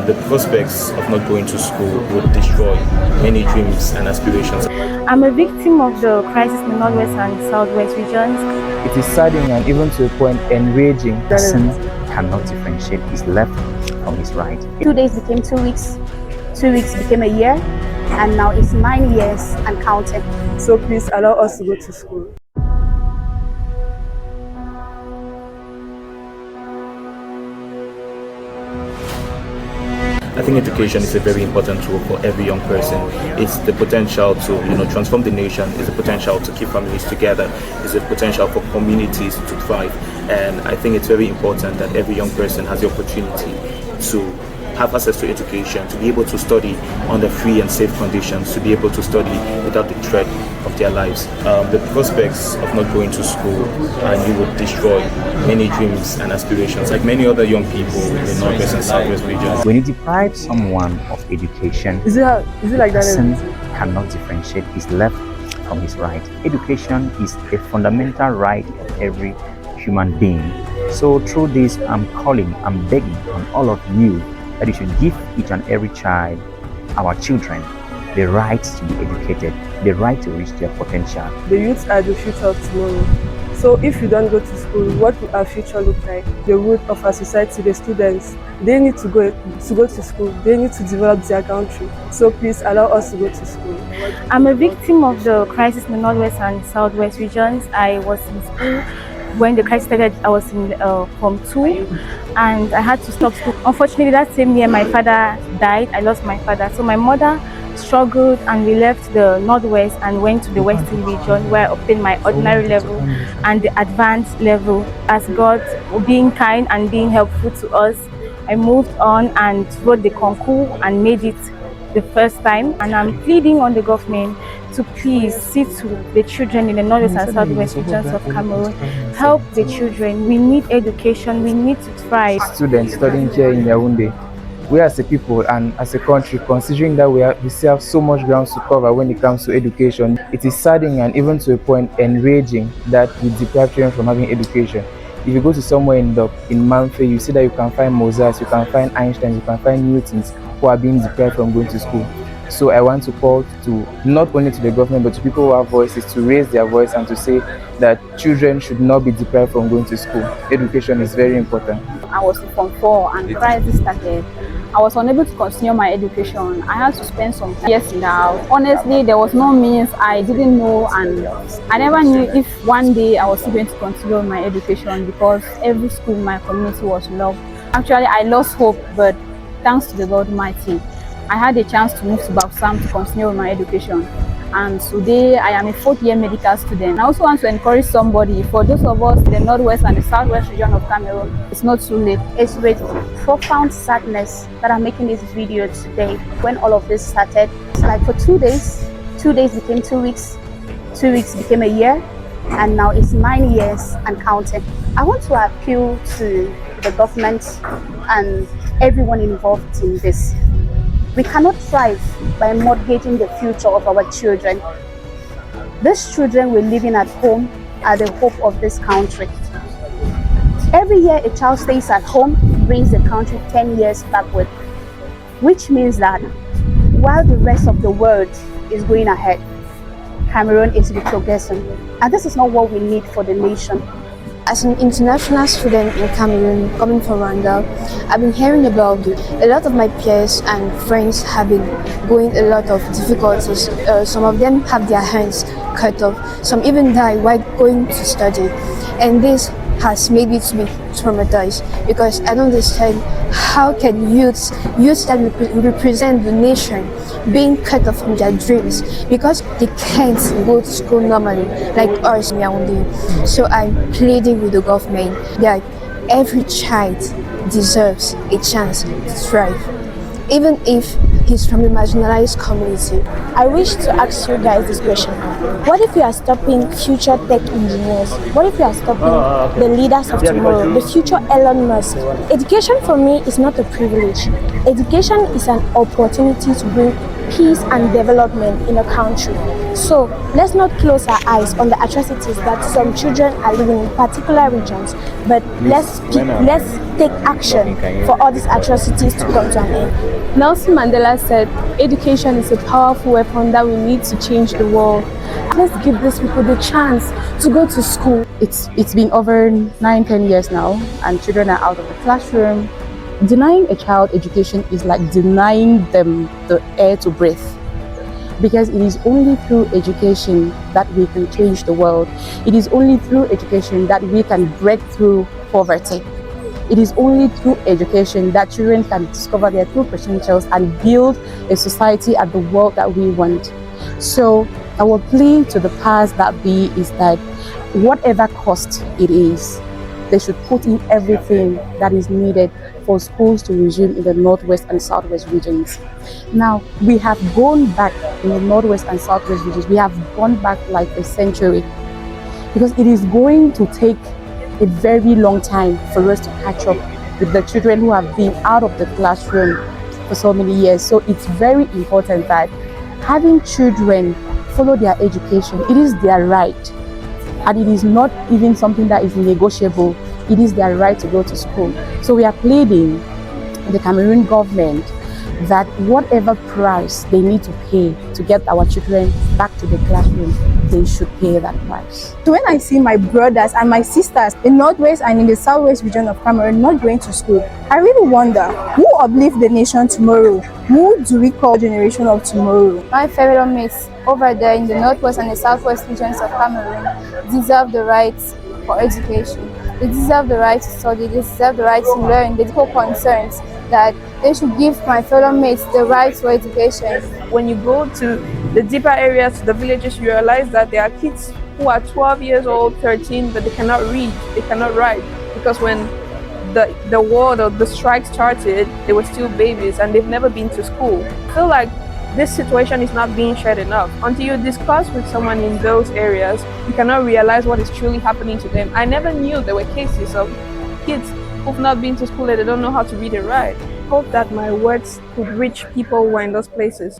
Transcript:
the prospects of not going to school would destroy many dreams and aspirations. I'm a victim of the crisis in the Northwest and Southwest regions. It is saddening and even to a point enraging. The person cannot differentiate his left from his right. 2 days became 2 weeks, 2 weeks became a year, and now it's 9 years and counting. So please allow us to go to school. I think education is a very important tool for every young person. It's the potential to, transform the nation. It's the potential to keep families together. It's the potential for communities to thrive. And I think it's very important that every young person has the opportunity to have access to education, to be able to study under free and safe conditions, to be able to study without the threat of their lives. The prospects of not going to school and you would destroy many dreams and aspirations, like many other young people in the Northwest and Southwest regions. When you deprive someone of education, Is it like the person that? cannot differentiate his left from his right. Education is a fundamental right of every human being. So through this, I'm begging on all of you that you should give each and every child, our children, the right to be educated, the right to reach their potential. The youth are the future of tomorrow. So if you don't go to school, what will our future look like? The root of our society, the students, they need to go to school. They need to develop their country. So please allow us to go to school. I'm a victim of the crisis in the Northwest and Southwest regions. I was in school. When the crisis started, I was in Form 2 and I had to stop school. Unfortunately, that same year my father died. I lost my father. So my mother struggled and we left the Northwest and went to the Western region where I obtained my ordinary level and the advanced level. As God being kind and being helpful to us, I moved on and wrote the concours and made it the first time. And I'm pleading on the government to please see to the children in the Northwest and Southwest regions of Cameroon. Help the children. We need education. We need to thrive. Students studying here in Yaoundé, we as a people and as a country, considering that we still have so much ground to cover when it comes to education, it is saddening and even to a point enraging that we deprive children from having education. If you go to somewhere in Manfred, you see that you can find Mozart, you can find Einstein, you can find Newtons who are being deprived from going to school. So I want to call to not only to the government but to people who have voices to raise their voice and to say that children should not be deprived from going to school. Education is very important. I was in Form 4 and the crisis started. I was unable to continue my education. I had to spend some years in the house. Honestly, there was no means. I didn't know, and I never knew if one day I was still going to continue my education because every school in my community was locked. Actually, I lost hope, but thanks to the God Almighty, I had a chance to move to Baksam to continue my education. And today I am a 4th-year medical student. I also want to encourage somebody, for those of us in the Northwest and the Southwest region of Cameroon, it's not too late. It's with profound sadness that I'm making this video today. When all of this started, it's like for 2 days, 2 days became 2 weeks, 2 weeks became a year, and now it's 9 years and counting. I want to appeal to the government and everyone involved in this. We cannot thrive by mortgaging the future of our children. These children we're living at home are the hope of this country. Every year a child stays at home brings the country 10 years backward, which means that while the rest of the world is going ahead, Cameroon is retrogressing. And this is not what we need for the nation. As an international student in Cameroon, coming from Rwanda, I've been hearing about a lot of my peers and friends have been going a lot of difficulties. Some of them have their hands cut off. Some even die while going to study. And this has made me to be traumatized because I don't understand how can youths that represent the nation being cut off from their dreams because they can't go to school normally like us in Yaoundé. So I'm pleading with the government that every child deserves a chance to thrive, even if he's from a marginalized community. I wish to ask you guys this question. What if we are stopping future tech engineers? What if we are stopping the leaders of tomorrow, the future Elon Musk? Education for me is not a privilege. Education is an opportunity to bring peace and development in a country. So let's not close our eyes on the atrocities that some children are living in particular regions, but let's take action for all these atrocities to come to an end. Nelson Mandela said, education is a powerful weapon that we need to change the world. Let's give these people the chance to go to school. It's been over 9-10 years now, and children are out of the classroom. Denying a child education is like denying them the air to breathe, because it is only through education that we can change the world. It is only through education that we can break through poverty. It is only through education that children can discover their true potentials and build a society and the world that we want. So our plea to the powers that be is that whatever cost it is, they should put in everything that is needed for schools to resume in the Northwest and Southwest regions. Now, we have gone back in the Northwest and Southwest regions. We have gone back like a century, because it is going to take a very long time for us to catch up with the children who have been out of the classroom for so many years. So it's very important that having children follow their education, it is their right. And it is not even something that is negotiable. It is their right to go to school. So we are pleading with the Cameroon government that whatever price they need to pay to get our children back to the classroom, they should pay that price. So when I see my brothers and my sisters in Northwest and in the Southwest region of Cameroon not going to school, I really wonder, who uplift the nation tomorrow? Who do we call generation of tomorrow? My fellow mates over there in the Northwest and the Southwest regions of Cameroon deserve the right for education. They deserve the right to study. They deserve the right to learn. The deeper concerns that they should give my fellow mates the right for education. When you go to the deeper areas, to the villages, you realize that there are kids who are 12 years old, 13, but they cannot read, they cannot write, because when the war or the strike started, they were still babies and they've never been to school. I feel like this situation is not being shared enough. Until you discuss with someone in those areas, you cannot realize what is truly happening to them. I never knew there were cases of kids who've not been to school and they don't know how to read and write. I hope that my words could reach people who are in those places.